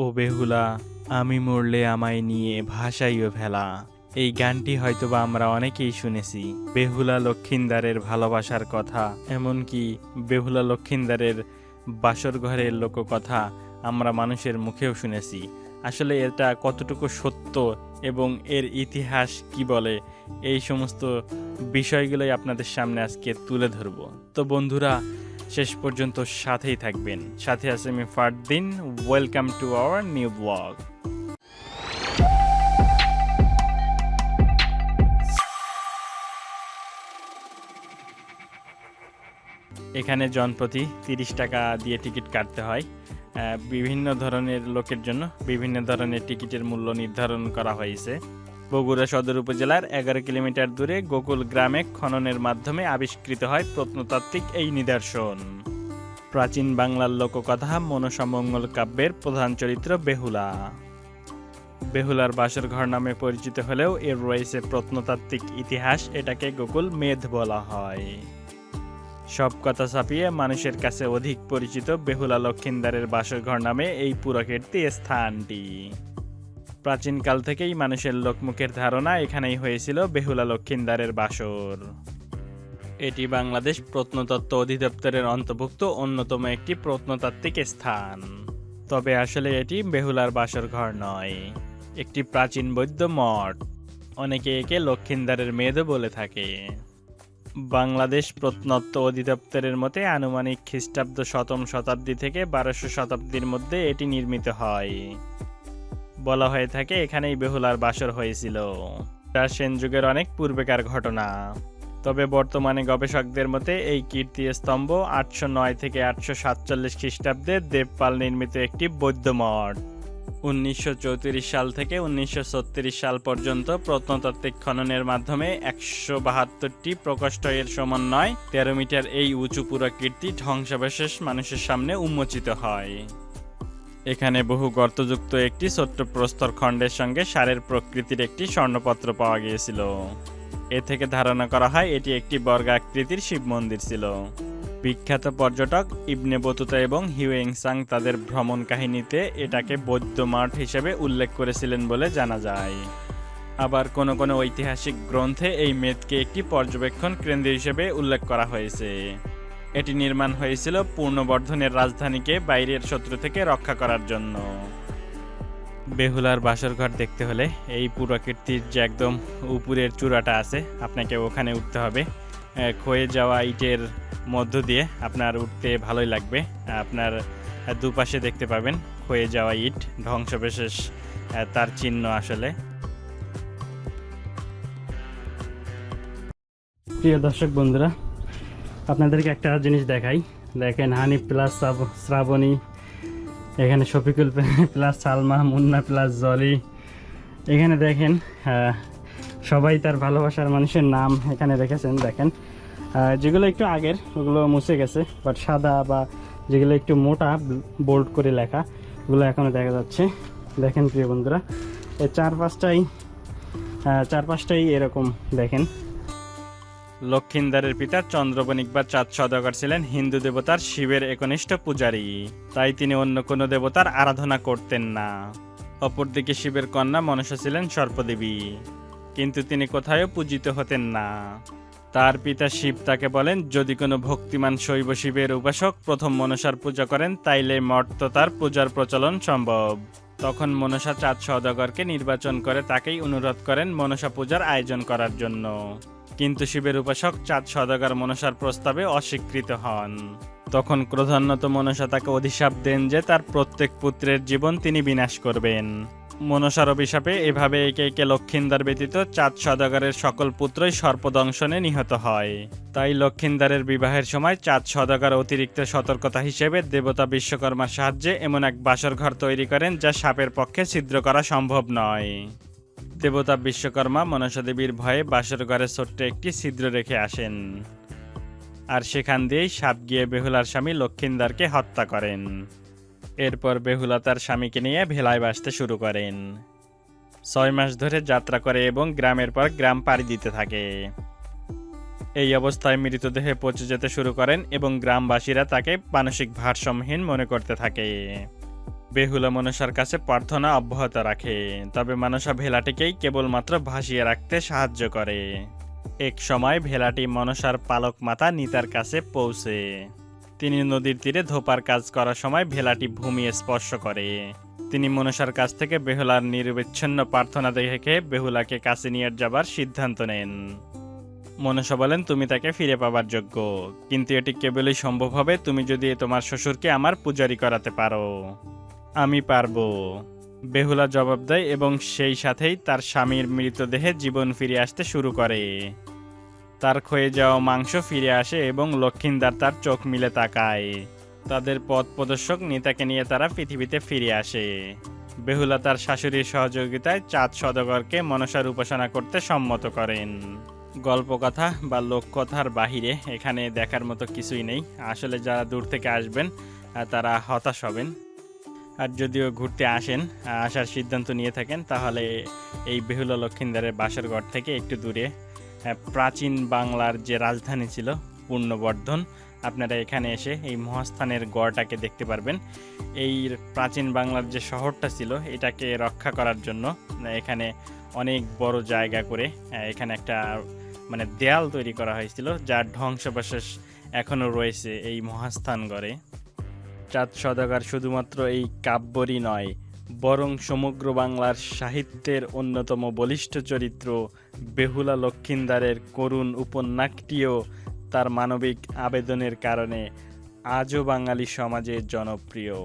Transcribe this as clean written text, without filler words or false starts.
ও বেহুলা, আমি মরলে আমায় নিয়ে ভাসাইও ফেলা। এই গানটি হয়তোবা আমরা অনেকেই শুনেছি। বেহুলা লক্ষিন্দারের ভালোবাসার কথা, এমনকি বেহুলা লক্ষিন্দারের বাসর ঘরের লোককথা আমরা মানুষের মুখেও শুনেছি। আসলে এটা কতটুকু সত্য এবং এর ইতিহাস কি বলে, এই সমস্ত বিষয়গুলোই আপনাদের সামনে আজকে তুলে ধরব। তো বন্ধুরা, শেষ পর্যন্ত সাথেই থাকবেন। সাথে আছে আমি Fardin. Welcome to our new blog. এখানে জনপ্রতি 30 টাকা দিয়ে টিকিট কাটতে হয়। বিভিন্ন ধরনের লোকের জন্য বিভিন্ন ধরনের টিকিটের মূল্য নির্ধারণ করা হয়েছে। বগুড়া সদর উপজেলার 11 কিলোমিটার দূরে গোকুল গ্রামে খননের মাধ্যমে আবিষ্কৃত হয় প্রত্নতাত্ত্বিক এই নিদর্শন। প্রাচীন বাংলার লোককথা মনসামঙ্গল কাব্যের প্রধান চরিত্র বেহুলা। বেহুলার বাসর ঘর নামে পরিচিত হলেও এর রয়েছে প্রত্নতাত্ত্বিক ইতিহাস। এটাকে গোকুল মেধ বলা হয়। সব কথা ছাপিয়ে মানুষের কাছে অধিক পরিচিত বেহুলা লক্ষিন্দারের বাসর ঘর নামে এই পুরাকীর্তি স্থানটি। প্রাচীনকাল থেকেই মানুষের লোকমুখের ধারণা এখানেই হয়েছিল বেহুলা লক্ষিন্দারের বাসর। এটি বাংলাদেশ প্রত্নতত্ত্ব অধিদপ্তরের অন্তর্ভুক্ত অন্যতম একটি প্রত্নতাত্ত্বিক স্থান। তবে আসলে এটি বেহুলার বাসর ঘর নয়, একটি প্রাচীন বৌদ্ধ মঠ। অনেকে একে লক্ষিন্দারের মেধও বলে থাকে। বাংলাদেশ প্রত্নতত্ত্ব অধিদপ্তরের মতে আনুমানিক খ্রিস্টাব্দ 7ম শতাব্দী থেকে 1200 শতাব্দীর মধ্যে এটি নির্মিত হয়। বলা হয়ে থাকে এখানেই বেহুলার বাসর হয়েছিল। যা সেন যুগের অনেক পূর্বেকার ঘটনা। তবে বর্তমানে গবেষকদের মতে এই কীর্তিস্তম্ভ 809 থেকে 847 খ্রিস্টাব্দে দেবপাল নির্মিত একটি বৌদ্ধ মঠ। 1934 সাল থেকে 1936 সাল পর্যন্ত প্রত্নতাত্ত্বিক খননের মাধ্যমে 172টি প্রকোষ্ঠের সমন্বয় 13 মিটার এই উঁচু পুরাকীর্তি ধ্বংসাবশেষ মানুষের সামনে উন্মোচিত হয়। এখানে বহু গর্তযুক্ত একটি ছোট্ট প্রস্তর খণ্ডের সঙ্গে সারের প্রকৃতির একটি স্বর্ণপত্র পাওয়া গিয়েছিল। এ থেকে ধারণা করা হয় এটি একটি বর্গাকৃতির শিব মন্দির ছিল। বিখ্যাত পর্যটক ইবনে বতুতা এবং হিউয়েংসাং তাদের ভ্রমণ কাহিনীতে এটাকে বৌদ্ধ মঠ হিসেবে উল্লেখ করেছিলেন বলে জানা যায়। আবার কোনো কোনো ঐতিহাসিক গ্রন্থে এই মেদকে একটি পর্যবেক্ষণ কেন্দ্র হিসেবে উল্লেখ করা হয়েছে। এটি নির্মাণ হয়েছিল পূর্ণবর্ধনের রাজধানীকে বাইরের শত্রু থেকে রক্ষা করার জন্য। বেহুলার বাসর ঘর দেখতে হলে এই পুরাকীর্তির যে একদম উপরের চূড়াটা আছে, আপনাকে ওখানে উঠতে হবে। ক্ষয়ে যাওয়া ইটের মধ্য দিয়ে আপনার উঠতে ভালোই লাগবে। আপনার দুপাশে দেখতে পাবেন ক্ষয়ে যাওয়া ইট, ধ্বংসাবশেষ, তার চিহ্ন। আসলে প্রিয় দর্শক বন্ধুরা, আপনাদেরকে একটা জিনিস দেখাই। দেখেন, হানিফ প্লাস শ্রাবণী, এখানে শফিকুল প্লাস সালমা, মুন্না প্লাস জলি। এখানে দেখেন সবাই তার ভালোবাসার মানুষের নাম এখানে রেখেছেন। দেখেন, যেগুলো একটু আগের ওগুলো মুছে গেছে, বাট সাদা বা যেগুলো একটু মোটা বোল্ড করে লেখা ওগুলো এখনও দেখা যাচ্ছে। দেখেন প্রিয় বন্ধুরা, এই চার পাঁচটাই এরকম। দেখেন, লক্ষিন্দারের পিতা চন্দ্রবণিক বা চাঁদ সওদাগর ছিলেন হিন্দু দেবতার শিবের একনিষ্ঠ পূজারী। তাই তিনি অন্য কোনো দেবতার আরাধনা করতেন না। অপরদিকে শিবের কন্যা মনসা ছিলেন সর্পদেবী, কিন্তু তিনি কোথাও পূজিত হতেন না। তার পিতা শিব তাকে বলেন, যদি কোনো ভক্তিমান শৈব শিবের উপাসক প্রথম মনসার পূজা করেন তাইলে মর্ত তার পূজার প্রচলন সম্ভব। তখন মনসা চাঁদ সওদাগরকে নির্বাচন করে তাকেই অনুরোধ করেন মনসা পূজার আয়োজন করার জন্য। কিন্তু শিবের উপাসক চাঁদ সওদাগর মনসার প্রস্তাবে অস্বীকৃত হন। তখন ক্রোধান্বিত মনসা তাকে অভিশাপ দেন যে তার প্রত্যেক পুত্রের জীবন তিনি বিনাশ করবেন। মনসার অভিশাপে এভাবে একে একে লক্ষিন্দার ব্যতীত চাঁদ সওদাগরের সকল পুত্রই সর্পদংশনে নিহত হয়। তাই লক্ষিন্দারের বিবাহের সময় চাঁদ সওদাগর অতিরিক্ত সতর্কতা হিসেবে দেবতা বিশ্বকর্মার সাহায্যে এমন এক বাসর ঘর তৈরি করেন যা সাপের পক্ষে ছিদ্র করা সম্ভব নয়। দেবতা বিশ্বকর্মা মনসা দেবীর ভয়ে বাসর ঘরে ছোট্ট একটি ছিদ্র রেখে আসেন, আর সেখান দিয়েই সাপ গিয়ে বেহুলার স্বামী লক্ষিন্দারকে হত্যা করেন। এরপর বেহুলা তার স্বামীকে নিয়ে ভেলায় বাসতে শুরু করেন। 6 মাস ধরে যাত্রা করে এবং গ্রামের পর গ্রাম পাড়ি দিতে থাকে। এই অবস্থায় মৃতদেহে পচে যেতে শুরু করেন এবং গ্রামবাসীরা তাকে মানসিক ভারসাম্যহীন মনে করতে থাকে। বেহুলা মনসার কাছে প্রার্থনা অব্যাহত রাখে, তবে মনসা ভেলাটিকেই কেবলমাত্র ভাসিয়ে রাখতে সাহায্য করে। এক সময় ভেলাটি মনসার পালক মাতা নিতার কাছে পৌঁছে। তিনি নদীর তীরে ধোপার কাজ করার সময় ভেলাটি ভূমি স্পর্শ করে। তিনি মনসার কাছ থেকে বেহুলার নিরবিচ্ছিন্ন প্রার্থনা দেখে বেহুলাকে কাছে নিয়ে যাবার সিদ্ধান্ত নেন। মনসা বলেন, তুমি তাকে ফিরে পাবার যোগ্য, কিন্তু এটি কেবলই সম্ভব হবে তুমি যদি তোমার শ্বশুরকে আমার পূজারি করাতে পারো। আমি পারবো, বেহুলা জবাব দেয় এবং সেই সাথেই তার স্বামীর মৃতদেহে জীবন ফিরে আসতে শুরু করে। তার ক্ষয়ে যাওয়া মাংস ফিরে আসে এবং লক্ষিন্দার তার চোখ মিলে তাকায়। তাদের পথ প্রদর্শক নিতাকে নিয়ে তারা পৃথিবীতে ফিরে আসে। বেহুলা তার শাশুড়ির সহযোগিতায় চাঁদ সওদাগরকে মনসার উপাসনা করতে সম্মত করেন। গল্পকথা বা লোককথার বাহিরে এখানে দেখার মতো কিছুই নেই। আসলে যারা দূর থেকে আসবেন তারা হতাশ হবেন। আর যদিও ঘুরতে আসেন, আসার সিদ্ধান্ত নিয়ে থাকেন, তাহলে এই বেহুলা লক্ষিন্দারের বাসরঘর থেকে একটু দূরে প্রাচীন বাংলার যে রাজধানী ছিল পূর্ণবর্ধন, আপনারা এখানে এসে এই মহাস্থানের গড়টাকে দেখতে পারবেন। এই প্রাচীন বাংলার যে শহরটা ছিল এটাকে রক্ষা করার জন্য এখানে অনেক বড় জায়গা করে এখানে একটা দেয়াল তৈরি করা হয়েছিল, যার ধ্বংসাবশেষ এখনও রয়েছে এই মহাস্থানগড়ে। চাঁদ সওদাগর শুধুমাত্র এই কাব্যরই নয়, বরং সমগ্র বাংলার সাহিত্যের অন্যতম বলিষ্ঠ চরিত্র বেহুলা লক্ষিন্দারের করুণ উপন্যাসটিও তার মানবিক আবেদনের কারণে আজও বাঙালি সমাজে জনপ্রিয়।